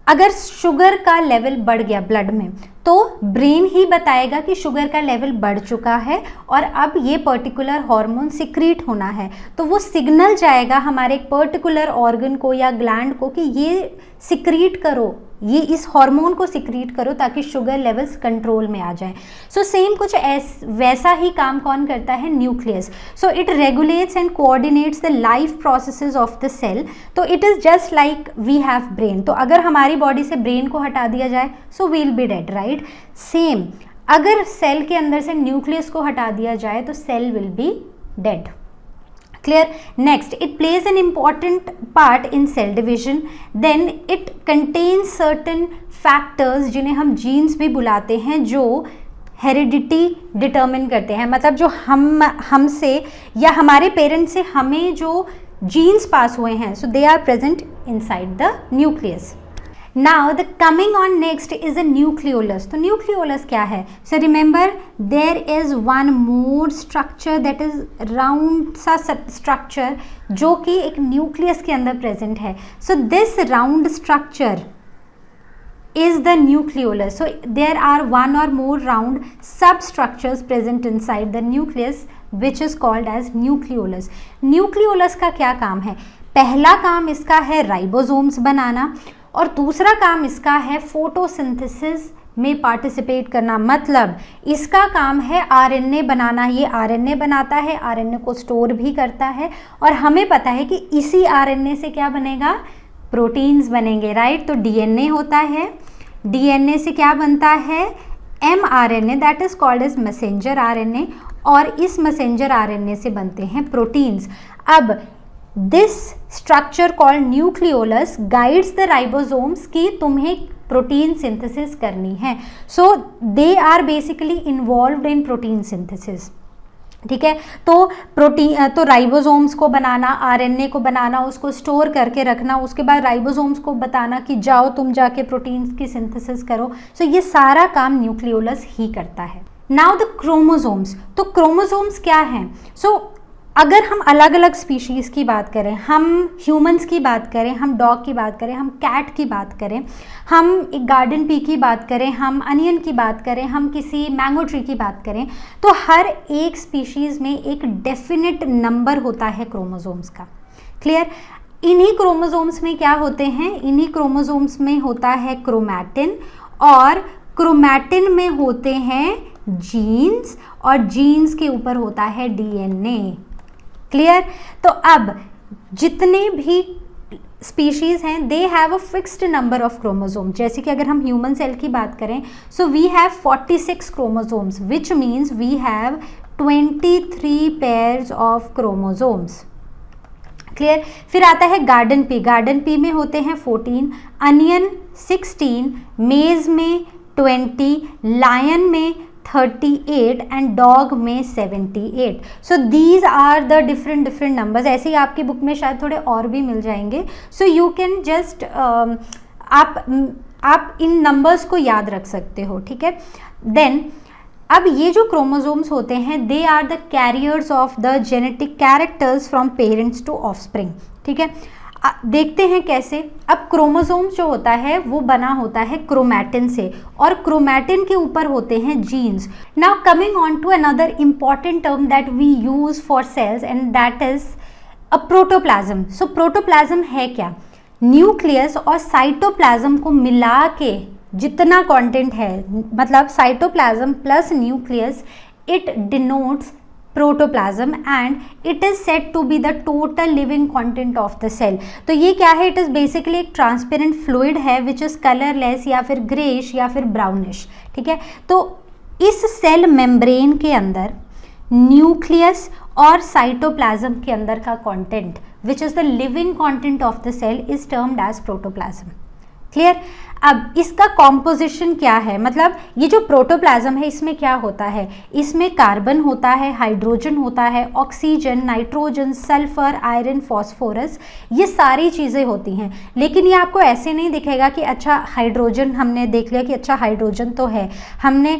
अगर शुगर का लेवल बढ़ गया ब्लड में, तो ब्रेन ही बताएगा कि शुगर का लेवल बढ़ चुका है और अब ये पर्टिकुलर हार्मोन सिक्रीट होना है। तो वो सिग्नल जाएगा हमारे एक पर्टिकुलर ऑर्गन को या ग्लैंड को कि ये सिक्रीट करो, ये इस हार्मोन को सिक्रीट करो ताकि शुगर लेवल्स कंट्रोल में आ जाएं। सो सेम कुछ वैसा ही काम कौन करता है, nucleus. So it regulates and coordinates the life processes of the cell. तो it is just like we have brain. तो अगर हमारी बॉडी से ब्रेन को हटा दिया जाए so we'll be dead, right. Same अगर सेल के अंदर से न्यूक्लियस को हटा दिया जाए तो cell will be dead. Clear? Next, it plays an important part in cell division. Then it contains certain factors जिन्हें हम genes भी बुलाते हैं, जो हेरिडिटी डिटर्मिन करते हैं। मतलब जो हमसे या हमारे पेरेंट्स से हमें जो जीन्स पास हुए हैं, so they are present inside the nucleus. Now the coming on next is a nucleolus. तो nucleolus क्या है? So remember there is one more structure that is round सा structure जो कि एक nucleus के अंदर present है. So this round structure is the nucleolus. So there are one or more round substructures present inside the nucleus which is called as nucleolus. nucleolus का क्या काम है? पहला काम इसका है राइबोसोम्स बनाना और दूसरा काम इसका है फोटोसिंथेसिस में पार्टिसिपेट करना। मतलब इसका काम है आरएनए बनाना। ये आरएनए बनाता है, आरएनए को स्टोर भी करता है और हमें पता है कि इसी आरएनए से क्या बनेगा? प्रोटीन्स बनेंगे, राइट। तो डीएनए होता है, डीएनए से क्या बनता है? MRNA, that is called as messenger RNA, और इस मैसेंजर आरएनए से बनते हैं प्रोटीन्स। अब this structure called nucleolus guides the ribosomes कि तुम्हें प्रोटीन सिंथेसिस करनी है। So they are basically involved in protein synthesis, ठीक है। तो राइबोसोम्स को बनाना, आरएनए को बनाना, उसको स्टोर करके रखना, उसके बाद राइबोसोम्स को बताना कि जाओ तुम जाके प्रोटीन्स की सिंथेसिस करो। सो ये सारा काम न्यूक्लियोलस ही करता है। Now the chromosomes. तो क्रोमोसोम्स क्या हैं? अगर हम अलग अलग स्पीशीज़ की बात करें, हम ह्यूमंस की बात करें, हम डॉग की बात करें, हम कैट की बात करें, हम एक गार्डन पी की बात करें, हम अनियन की बात करें, हम किसी मैंगो ट्री की बात करें, तो हर एक स्पीशीज़ में एक डेफिनेट नंबर होता है क्रोमोसोम्स का। क्लियर? इन्हीं क्रोमोसोम्स में क्या होते हैं? इन्हीं क्रोमोसोम्स में होता है क्रोमैटिन, और क्रोमैटिन में होते हैं जीन्स, और जीन्स के ऊपर होता है डीएनए। क्लियर? तो अब जितने भी स्पीशीज़ हैं they have a fixed number of chromosome. जैसे कि अगर हम ह्यूमन सेल की बात करें, so we have 46 chromosomes which means we have 23 pairs of chromosomes. Clear? फिर आता है गार्डन पी। गार्डन पी में होते हैं 14, अनियन 16, मेज में 20, लायन में 38 एंड डॉग में 78। So these are the different numbers. ऐसे ही आपकी बुक में शायद थोड़े और भी मिल जाएंगे। सो यू कैन जस्ट आप इन नंबर्स को याद रख सकते हो, ठीक है। देन अब ये जो क्रोमोसोम्स होते हैं they are the carriers of the genetic characters from parents to offspring, ठीक है। देखते हैं कैसे। अब क्रोमोसोम्स जो होता है वो बना होता है क्रोमैटिन से, और क्रोमैटिन के ऊपर होते हैं genes. Now coming on to another important term that we use for cells and that is a protoplasm. So protoplasm है क्या? न्यूक्लियस और साइटोप्लाज्म को मिला के जितना कंटेंट है, मतलब cytoplasm plus nucleus, it denotes protoplasm and it is said to be the total living content of the cell. तो ये क्या है? इट इज बेसिकली एक ट्रांसपेरेंट फ्लूइड है विच इज कलरलेस या फिर ग्रेइश या फिर ब्राउनिश, ठीक है। तो इस सेल मेम्ब्रेन के अंदर न्यूक्लियस और साइटोप्लाज्म के अंदर का content which is the living content of the cell is termed as protoplasm. Clear? अब इसका कॉम्पोजिशन क्या है? मतलब ये जो प्रोटोप्लाज्म है इसमें क्या होता है? इसमें कार्बन होता है, हाइड्रोजन होता है, oxygen, nitrogen, sulphur, iron, phosphorus, ये सारी चीज़ें होती हैं। लेकिन ये आपको ऐसे नहीं दिखेगा कि अच्छा हाइड्रोजन हमने देख लिया कि अच्छा हाइड्रोजन तो है, हमने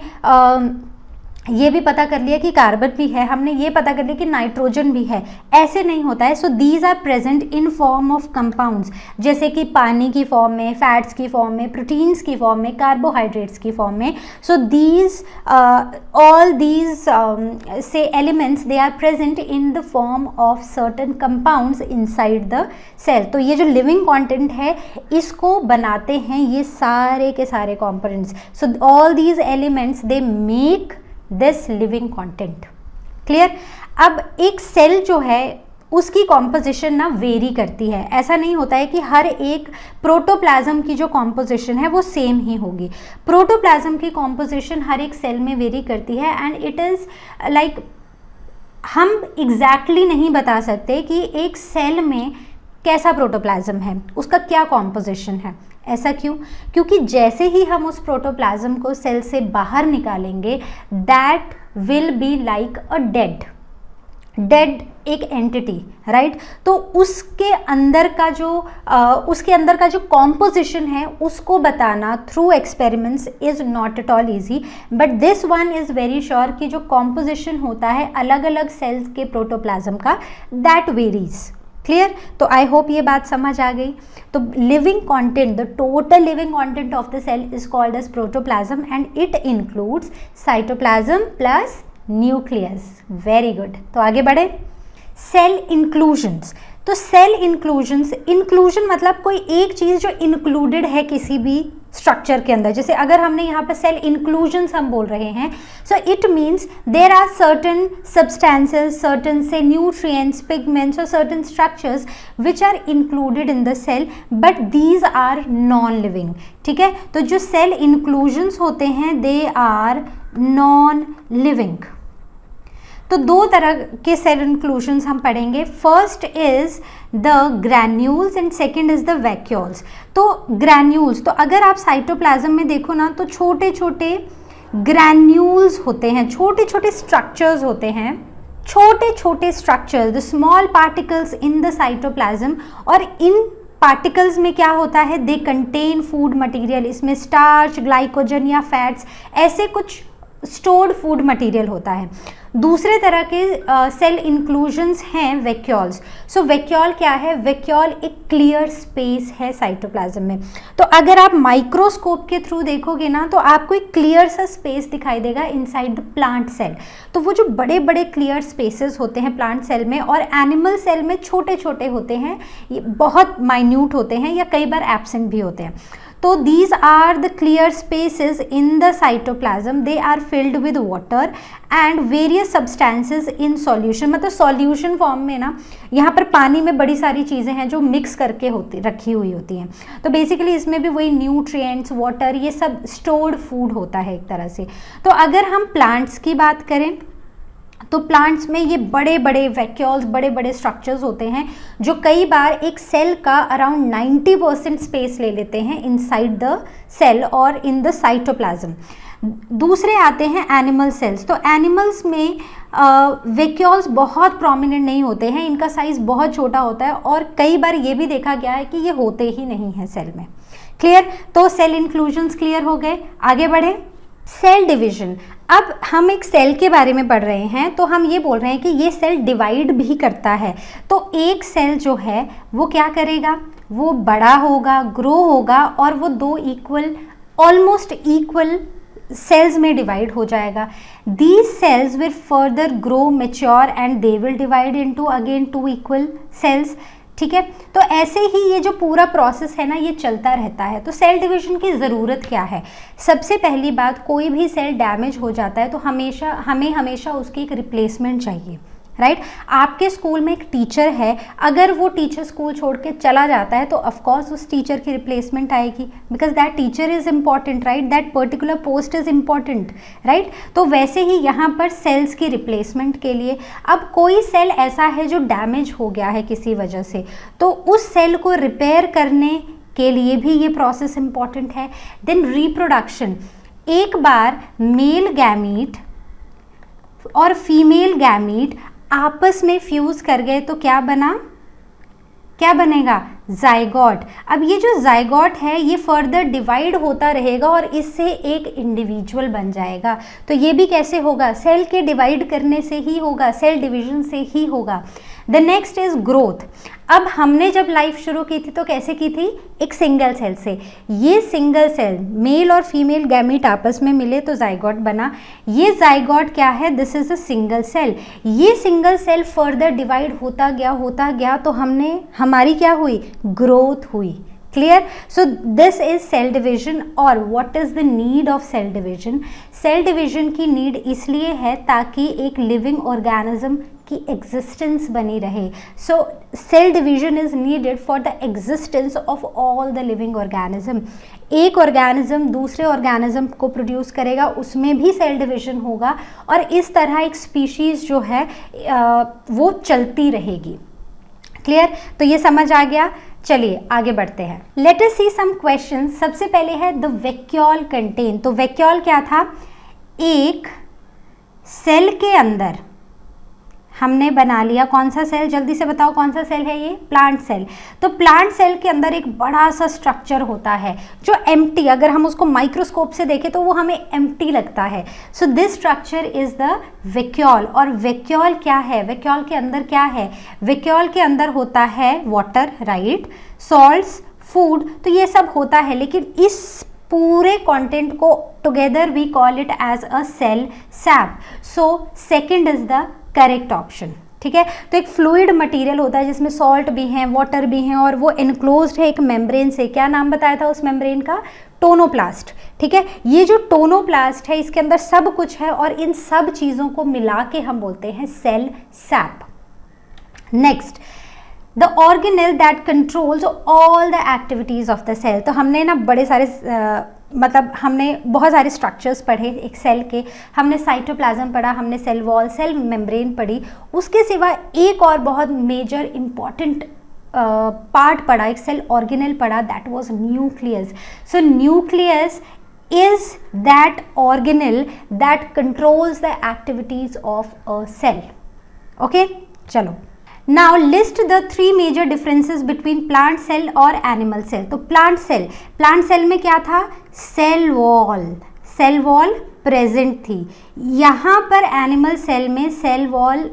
ये भी पता कर लिया कि कार्बन भी है, हमने ये पता कर लिया कि नाइट्रोजन भी है, ऐसे नहीं होता है। So these are present in form of compounds, जैसे कि पानी की फॉर्म में, फैट्स की फॉर्म में, प्रोटीन्स की फॉर्म में, कार्बोहाइड्रेट्स की फॉर्म में। सो दीज ऑल दीज से elements they are present in the form of certain compounds inside the cell. तो ये जो लिविंग कंटेंट है इसको बनाते हैं ये सारे के सारे components. So all these elements they make this living content. Clear? अब एक सेल जो है उसकी कॉम्पोजिशन ना वेरी करती है। ऐसा नहीं होता है कि हर एक प्रोटोप्लाज्म की जो कॉम्पोजिशन है वो सेम ही होगी। प्रोटोप्लाज्म की कॉम्पोजिशन हर एक सेल में वेरी करती है एंड इट इज़ लाइक हम एग्जैक्टली नहीं बता सकते कि एक सेल में कैसा प्रोटोप्लाज्म है, उसका क्या कॉम्पोजिशन है। ऐसा क्यों? क्योंकि जैसे ही हम उस प्रोटोप्लाज्म को सेल से बाहर निकालेंगे that will be like a dead एक एंटिटी, राइट। तो उसके अंदर का जो कॉम्पोजिशन है उसको बताना through experiments is not at all easy, but this one is very sure कि जो कॉम्पोजिशन होता है अलग अलग सेल्स के प्रोटोप्लाज्म का दैट वेरीज। क्लियर? तो आई होप ये बात समझ आ गई। तो living content, the total living content of the cell is called as protoplasm and it includes cytoplasm plus nucleus. Very good. तो आगे बढ़े। Cell inclusions. तो सेल इंक्लूजन्स, इंक्लूजन मतलब कोई एक चीज़ जो इंक्लूडेड है किसी भी स्ट्रक्चर के अंदर। जैसे अगर हमने यहाँ पर सेल इंक्लूजन्स हम बोल रहे हैं, so it means there are certain substances, certain से न्यूट्रिएंट्स, पिगमेंट्स और certain structures which are included in the cell but these are non living. ठीक है, तो जो सेल इंक्लूजन्स होते हैं दे आर नॉन लिविंग। तो दो तरह के सेल इंक्लूजन्स हम पढ़ेंगे। First is the granules and second is the vacuoles. तो ग्रैन्यूल्स, तो अगर आप साइटोप्लाज्म में देखो ना तो छोटे छोटे ग्रैन्यूल्स होते हैं, छोटे छोटे स्ट्रक्चर्स होते हैं, छोटे छोटे structures, the small particles in the cytoplasm. और इन पार्टिकल्स में क्या होता है, दे कंटेन फूड मटेरियल। इसमें स्टार्च, ग्लाइकोजन या फैट्स ऐसे कुछ स्टोर्ड फूड मटेरियल होता है। दूसरे तरह के सेल इंक्लूजन्स हैं वैक्यूल्स। सो वैक्यूल क्या है? वैक्यूल एक क्लियर स्पेस है साइटोप्लाज्म में। तो अगर आप माइक्रोस्कोप के थ्रू देखोगे ना तो आपको एक क्लियर सा स्पेस दिखाई देगा इनसाइड द प्लांट सेल। तो वो जो बड़े बड़े क्लियर स्पेसेस होते हैं प्लांट सेल में, और एनिमल सेल में छोटे छोटे होते हैं, ये बहुत माइन्यूट होते हैं या कई बार एब्सेंट भी होते हैं। तो these are the clear spaces in the cytoplasm. They are filled with water and various substances in solution. मतलब solution form में ना यहाँ पर पानी में बड़ी सारी चीज़ें हैं जो मिक्स करके रखी हुई होती हैं। तो बेसिकली इसमें भी वही न्यूट्रिएंट्स, वाटर, ये सब स्टोर्ड फूड होता है एक तरह से। तो अगर हम प्लांट्स की बात करें तो प्लांट्स में ये बड़े बड़े वैक्यूल्स, बड़े बड़े स्ट्रक्चर्स होते हैं जो कई बार एक सेल का अराउंड 90% स्पेस ले लेते हैं इनसाइड द सेल और इन द साइटोप्लाज्म। दूसरे आते हैं एनिमल सेल्स। तो एनिमल्स में वैक्यूल्स बहुत प्रोमिनेंट नहीं होते हैं, इनका साइज़ बहुत छोटा होता है और कई बार ये भी देखा गया है कि ये होते ही नहीं हैं सेल में। क्लियर? तो सेल इंक्लूजन्स क्लियर हो गए। आगे बढ़े। Cell division. अब हम एक सेल के बारे में पढ़ रहे हैं तो हम ये बोल रहे हैं कि ये सेल डिवाइड भी करता है। तो एक सेल जो है वो क्या करेगा, वो बड़ा होगा, ग्रो होगा और वो दो इक्वल, ऑलमोस्ट इक्वल सेल्स में डिवाइड हो जाएगा। These cells will further grow, mature and they will divide into again two equal cells. ठीक है, तो ऐसे ही ये जो पूरा प्रोसेस है ना ये चलता रहता है। तो सेल डिवीजन की ज़रूरत क्या है? सबसे पहली बात, कोई भी सेल डैमेज हो जाता है तो हमें हमेशा उसकी एक रिप्लेसमेंट चाहिए, राइट? आपके स्कूल में एक टीचर है, अगर वो टीचर स्कूल छोड़ के चला जाता है तो ऑफकोर्स उस टीचर की रिप्लेसमेंट आएगी, because that teacher is important, right? That particular post is important, right? तो वैसे ही यहाँ पर सेल्स की रिप्लेसमेंट के लिए, अब कोई सेल ऐसा है जो डैमेज हो गया है किसी वजह से, तो उस सेल को रिपेयर करने के लिए भी ये प्रोसेस इम्पॉर्टेंट है। Then reproduction. एक बार मेल गैमीट और फीमेल गैमीट आपस में फ्यूज़ कर गए तो क्या बना, क्या बनेगा? जाइगोट। अब ये जो जाइगोट है ये फर्दर डिवाइड होता रहेगा और इससे एक इंडिविजुअल बन जाएगा। तो ये भी कैसे होगा? सेल के डिवाइड करने से ही होगा, सेल डिवीजन से ही होगा। The next is growth. अब हमने जब लाइफ शुरू की थी तो कैसे की थी? एक सिंगल सेल से। ये सिंगल सेल, मेल और फीमेल गैमीट आपस में मिले तो जाइगोट बना। ये जाइगोट क्या है? This is a single cell. ये सिंगल सेल फर्दर डिवाइड होता गया तो हमारी क्या हुई? ग्रोथ हुई। Clear? So this is cell division. और what is the need of cell division? Cell division की नीड इसलिए है ताकि एक लिविंग ऑर्गेनिज्म की एग्जिस्टेंस बनी रहे। So cell division is needed for the existence of all the living organism. एक ऑर्गेनिज्म दूसरे ऑर्गेनिज्म को प्रोड्यूस करेगा, उसमें भी सेल डिवीजन होगा और इस तरह एक स्पीशीज़ जो है वो चलती रहेगी। क्लियर? तो ये समझ आ गया। चलिए आगे बढ़ते हैं। लेट अस सी सम क्वेश्चन। सबसे पहले है द वैक्यूल कंटेन। तो वैक्यूल क्या था? एक सेल के अंदर हमने बना लिया। कौन सा सेल, जल्दी से बताओ कौन सा सेल है ये? Plant cell. तो प्लांट सेल के अंदर एक बड़ा सा स्ट्रक्चर होता है जो एम्प्टी, अगर हम उसको माइक्रोस्कोप से देखें तो वो हमें एम्प्टी लगता है। So this structure is the vacuole. और वैक्यूल क्या है? वैक्यूल के अंदर क्या है? वैक्यूल के अंदर होता है वाटर, राइट, सॉल्ट्स, फूड, तो ये सब होता है। लेकिन इस पूरे कंटेंट को together we call it as a cell sap. So second is the correct option, ठीक है। तो एक फ्लूइड मटेरियल होता है जिसमें सॉल्ट भी हैं, वाटर भी हैं, और वो एनक्लोज्ड है एक मेम्ब्रेन से। क्या नाम बताया था उस मेम्ब्रेन का? टोनोप्लास्ट, ठीक है। ये जो टोनोप्लास्ट है इसके अंदर सब कुछ है और इन सब चीज़ों को मिला के हम बोलते हैं cell sap. Next, the organelle that controls all the activities of the cell. तो हमने ना बड़े सारे मतलब हमने बहुत सारे स्ट्रक्चर्स पढ़े एक सेल के। हमने साइटोप्लाज्म पढ़ा, हमने सेल वॉल, सेल मेम्ब्रेन पढ़ी। उसके सिवा एक और बहुत मेजर इम्पॉर्टेंट पार्ट पढ़ा, एक सेल ऑर्गेनेल पढ़ा, that was nucleus. So nucleus is that organelle that controls the activities of a cell. Okay, चलो। Now list the three major differences between plant cell और animal cell. तो plant cell में क्या था? cell wall present थी। यहाँ पर animal cell में cell wall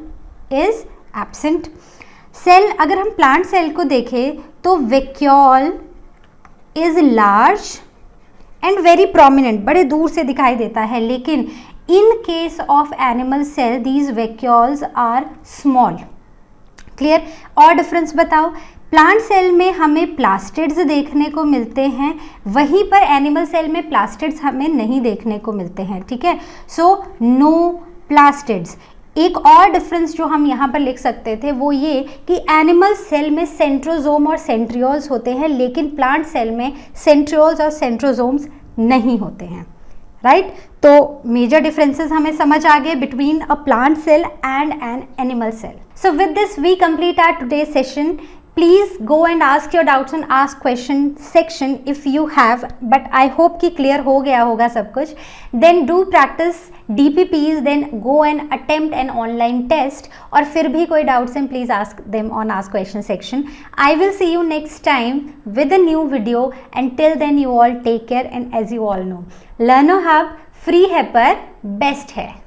is absent. cell, अगर हम plant cell को देखें तो vacuole is large and very prominent, बड़े दूर से दिखाई देता है। लेकिन in case of animal cell these vacuoles are small. Clear? और डिफरेंस बताओ। प्लांट सेल में हमें प्लास्टिड्स देखने को मिलते हैं, वहीं पर एनिमल सेल में प्लास्टिड्स हमें नहीं देखने को मिलते हैं, ठीक है। So no plastids. एक और डिफरेंस जो हम यहाँ पर लिख सकते थे वो ये कि एनिमल सेल में सेंट्रोजोम और सेंट्रियोल्स होते हैं, लेकिन प्लांट सेल में सेंट्रियोल्स और सेंट्रोजोम्स नहीं होते हैं, राइट। तो मेजर डिफरेंसेस हमें समझ आ गए between a plant cell and an animal cell. So with this we complete our today's session. Please go and ask your doubts and ask question section if you have, but I hope कि clear हो गया होगा सब कुछ। Then do practice DPPs, then go and attempt an online test, और फिर भी कोई doubts हैं please ask them on ask question section. I will see you next time with a new video, and till then you all take care, and as you all know, Learner Hub free है पर best है।